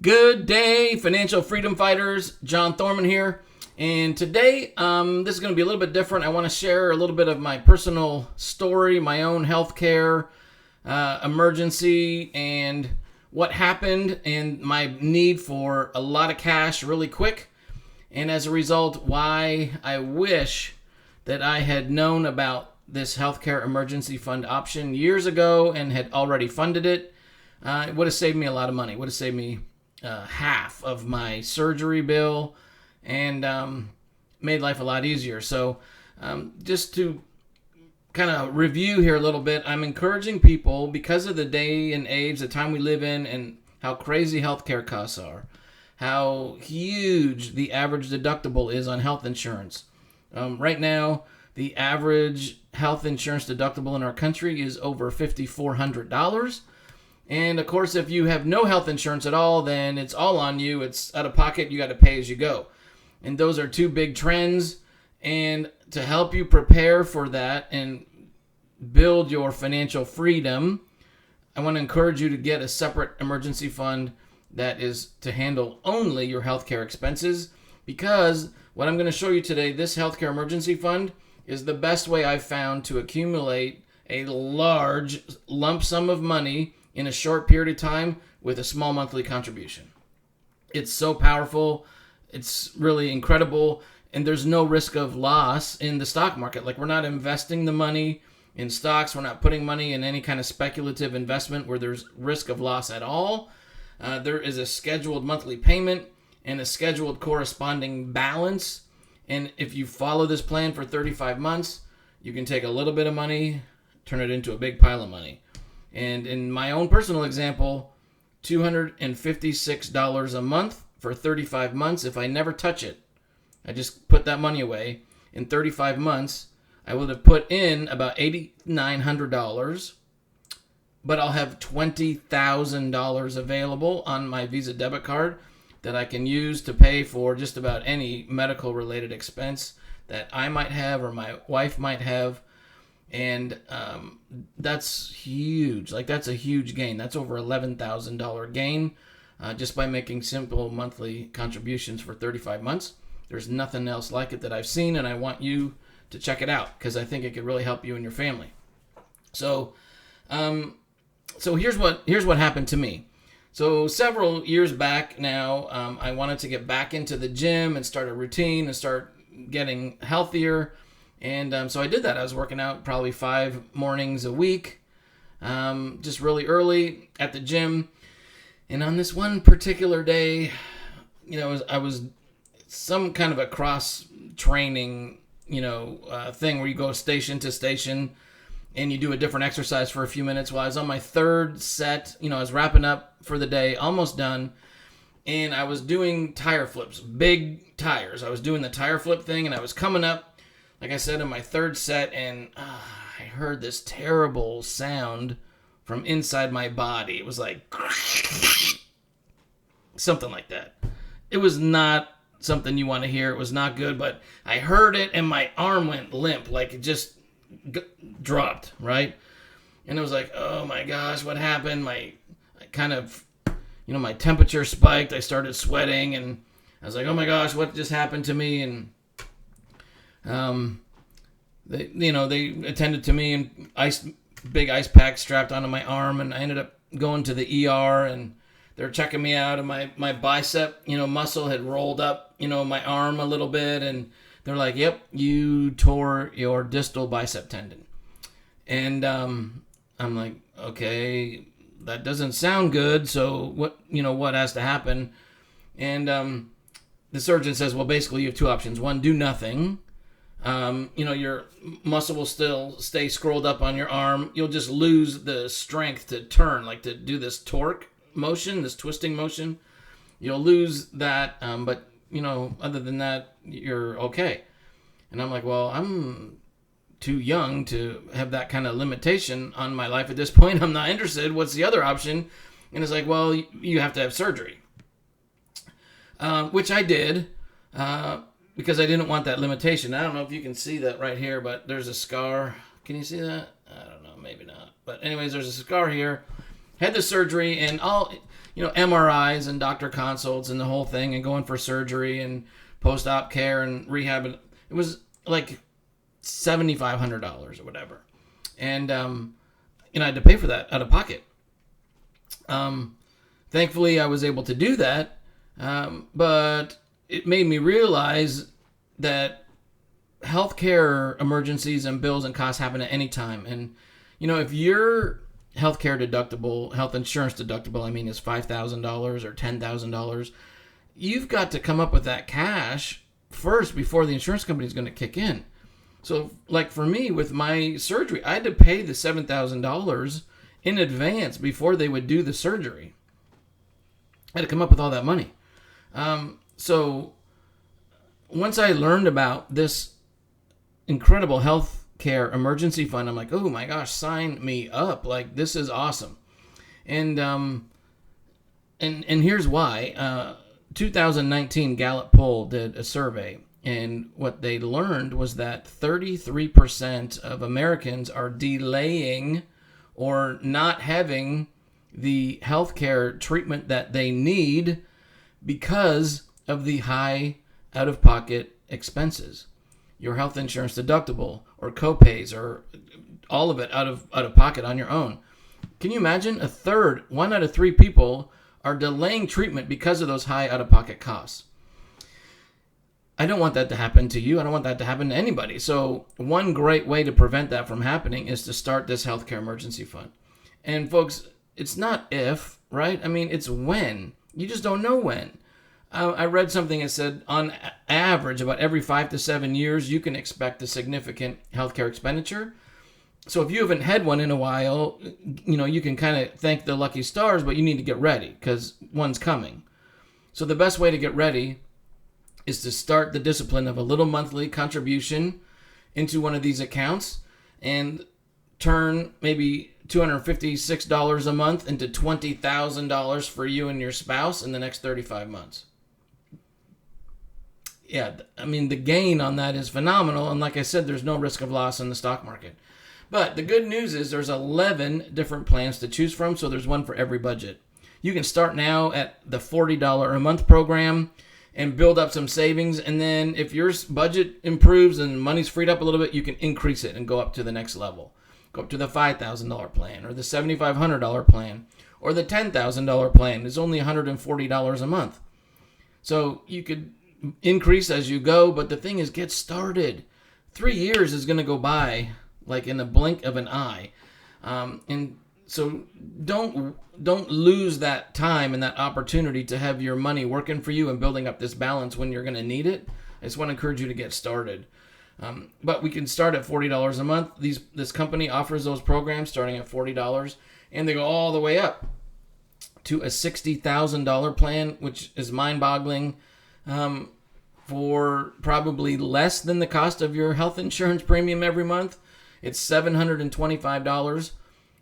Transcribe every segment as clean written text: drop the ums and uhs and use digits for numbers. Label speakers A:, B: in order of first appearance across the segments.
A: Good day, financial freedom fighters. John Thorman here. And today, this is going to be a little bit different. I want to share a little bit of my personal story, my own healthcare emergency, and what happened, and my need for a lot of cash really quick. And as a result, why I wish that I had known about this healthcare emergency fund option years ago and had already funded it. It would have saved me a lot of money. It would have saved me half of my surgery bill and made life a lot easier. So just to kind of review here a little bit, I'm encouraging people, because of the day and age, the time we live in, and how crazy healthcare costs are, how huge the average deductible is on health insurance. Right now, the average health insurance deductible in our country is over $5,400. And of course, if you have no health insurance at all, then it's all on you. It's out of pocket. You got to pay as you go. And those are two big trends. And to help you prepare for that and build your financial freedom, I want to encourage you to get a separate emergency fund that is to handle only your healthcare expenses. Because what I'm going to show you today, this healthcare emergency fund is the best way I've found to accumulate a large lump sum of money in a short period of time with a small monthly contribution. It's so powerful. It's really incredible. And there's no risk of loss in the stock market. Like, we're not investing the money in stocks. We're not putting money in any kind of speculative investment where there's risk of loss at all. There is a scheduled monthly payment and a scheduled corresponding balance. And if you follow this plan for 35 months, you can take a little bit of money, turn it into a big pile of money. And in my own personal example, $256 a month for 35 months. If I never touch it, I just put that money away. In 35 months, I would have put in about $8,900, but I'll have $20,000 available on my Visa debit card that I can use to pay for just about any medical related expense that I might have or my wife might have. And that's huge. Like, that's a huge gain. That's over $11,000 gain just by making simple monthly contributions for 35 months. There's nothing else like it that I've seen, and I want you to check it out because I think it could really help you and your family. So here's what happened to me. So several years back now, I wanted to get back into the gym and start a routine and start getting healthier. And so I did that. I was working out probably 5 mornings a week, just really early at the gym. And on this one particular day, I was some kind of a cross training, thing where you go station to station and you do a different exercise for a few minutes. Well, I was on my third set. I was wrapping up for the day, almost done. And I was doing tire flips, big tires. I was doing the tire flip thing, and I was coming up, like I said, in my third set, and I heard this terrible sound from inside my body. It was like something like that. It was not something you want to hear. It was not good, but I heard it, and my arm went limp, like it just dropped, right? And it was like, oh my gosh, what happened? My temperature spiked. I started sweating, and I was like, oh my gosh, what just happened to me? And they attended to me and big ice pack strapped onto my arm, and I ended up going to the ER, and they're checking me out, and my bicep, muscle had rolled up, my arm a little bit, and they're like, yep, you tore your distal bicep tendon. And I'm like, okay, that doesn't sound good. So what has to happen? And the surgeon says, well, basically you have 2 options. One, do nothing. Your muscle will still stay scrolled up on your arm. You'll just lose the strength to turn, like to do this torque motion, this twisting motion. You'll lose that, but other than that, you're okay. And I'm like, well, I'm too young to have that kind of limitation on my life at this point. I'm not interested. What's the other option? And it's like, well, you have to have surgery, which I did. Because I didn't want that limitation. I don't know if you can see that right here, but there's a scar. Can you see that? I don't know, maybe not. But anyways, there's a scar here. Had the surgery, and MRIs and doctor consults and the whole thing, and going for surgery and post-op care and rehab. It was like $7,500 or whatever. And, I had to pay for that out of pocket. Thankfully, I was able to do that, but it made me realize that healthcare emergencies and bills and costs happen at any time. And, if your healthcare deductible, health insurance deductible, is $5,000 or $10,000, you've got to come up with that cash first before the insurance company is going to kick in. So, like for me, with my surgery, I had to pay the $7,000 in advance before they would do the surgery. I had to come up with all that money. So, once I learned about this incredible health care emergency fund, I'm like, oh my gosh, sign me up. Like, this is awesome. And here's why. 2019 Gallup poll did a survey, and what they learned was that 33% of Americans are delaying or not having the healthcare treatment that they need because of the high out-of-pocket expenses. Your health insurance deductible or copays or all of it out of pocket on your own. Can you imagine? A third, 1 out of 3 people are delaying treatment because of those high out-of-pocket costs. I don't want that to happen to you. I don't want that to happen to anybody. So one great way to prevent that from happening is to start this healthcare emergency fund. And folks, it's not if, right? It's when. You just don't know when. I read something that said on average, about every 5 to 7 years, you can expect a significant healthcare expenditure. So if you haven't had one in a while, you can kind of thank the lucky stars, but you need to get ready because one's coming. So the best way to get ready is to start the discipline of a little monthly contribution into one of these accounts and turn maybe $256 a month into $20,000 for you and your spouse in the next 35 months. Yeah, the gain on that is phenomenal. And like I said, there's no risk of loss in the stock market. But the good news is there's 11 different plans to choose from, so there's one for every budget. You can start now at the $40 a month program and build up some savings, and then if your budget improves and money's freed up a little bit, you can increase it and go up to the next level. Go up to the $5,000 plan or the $7,500 plan or the $10,000 plan. It's only $140 a month. So you could increase as you go, but the thing is, get started. 3 years is going to go by like in the blink of an eye. And so don't lose that time and that opportunity to have your money working for you and building up this balance when you're going to need it. I just want to encourage you to get started. But we can start at $40 a month. This company offers those programs starting at $40, and they go all the way up to a $60,000 plan, which is mind-boggling, for probably less than the cost of your health insurance premium every month. It's $725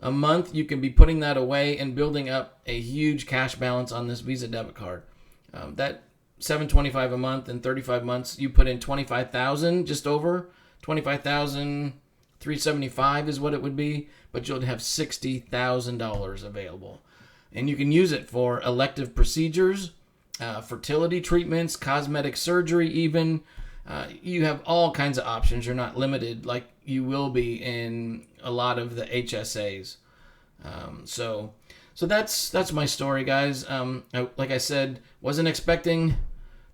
A: a month. You can be putting that away and building up a huge cash balance on this Visa debit card. That $725 a month in 35 months, you put in $25,000, just over $25,375 is what it would be, but you'll have $60,000 available, and you can use it for elective procedures, fertility treatments, cosmetic surgery, even. You have all kinds of options. You're not limited like you will be in a lot of the HSAs. So that's my story, guys. Like I said, wasn't expecting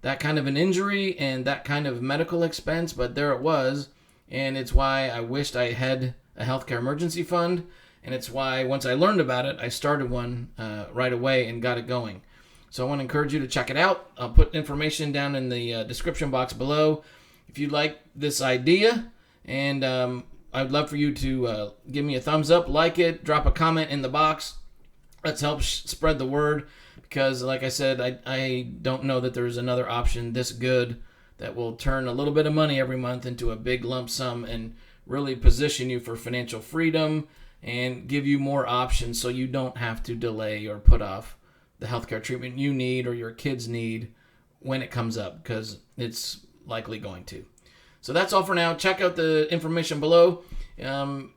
A: that kind of an injury and that kind of medical expense, but there it was, and it's why I wished I had a healthcare emergency fund, and it's why once I learned about it, I started one right away and got it going. So I want to encourage you to check it out. I'll put information down in the description box below if you like this idea, and I'd love for you to give me a thumbs up, like it, drop a comment in the box. Let's help spread the word, because like I said, I don't know that there's another option this good that will turn a little bit of money every month into a big lump sum and really position you for financial freedom and give you more options so you don't have to delay or put off the healthcare treatment you need or your kids need when it comes up, because it's likely going to. So that's all for now. Check out the information below and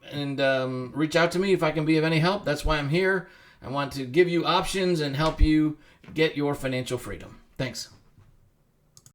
A: reach out to me if I can be of any help. That's why I'm here. I want to give you options and help you get your financial freedom. Thanks.